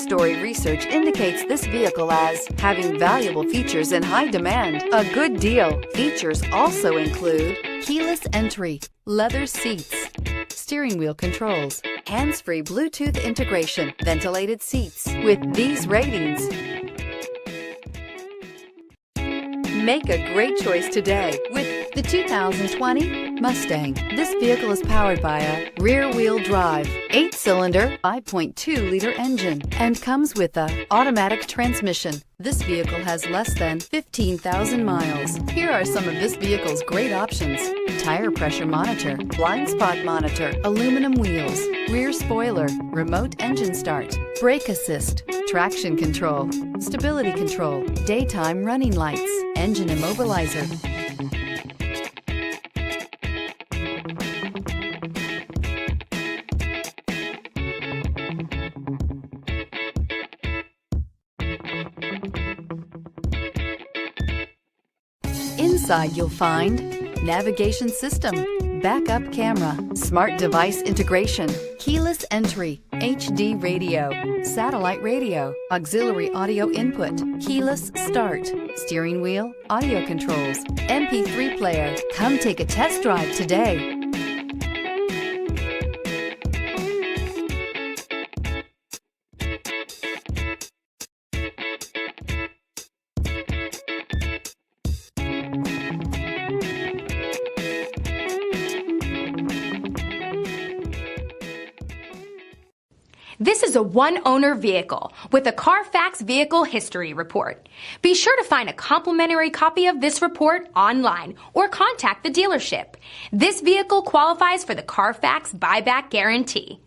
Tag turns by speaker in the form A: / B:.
A: Story research indicates this vehicle as having valuable features in high demand. A good deal. Features also include keyless entry, leather seats, steering wheel controls, hands-free Bluetooth integration, ventilated seats. With these ratings, make a great choice today with the 2020 Mustang. This vehicle is powered by a rear-wheel drive, 8-cylinder, 5.2-liter engine, and comes with a automatic transmission. This vehicle has less than 15,000 miles. Here are some of this vehicle's great options: tire pressure monitor, blind spot monitor, aluminum wheels, rear spoiler, remote engine start, brake assist, traction control, stability control, daytime running lights, engine immobilizer. Inside you'll find navigation system, backup camera, smart device integration, keyless entry, HD radio, satellite radio, auxiliary audio input, keyless start, steering wheel audio controls, MP3 player. Come take a test drive today.
B: This is a one-owner vehicle with a Carfax Vehicle History Report. Be sure to find a complimentary copy of this report online or contact the dealership. This vehicle qualifies for the Carfax Buyback Guarantee.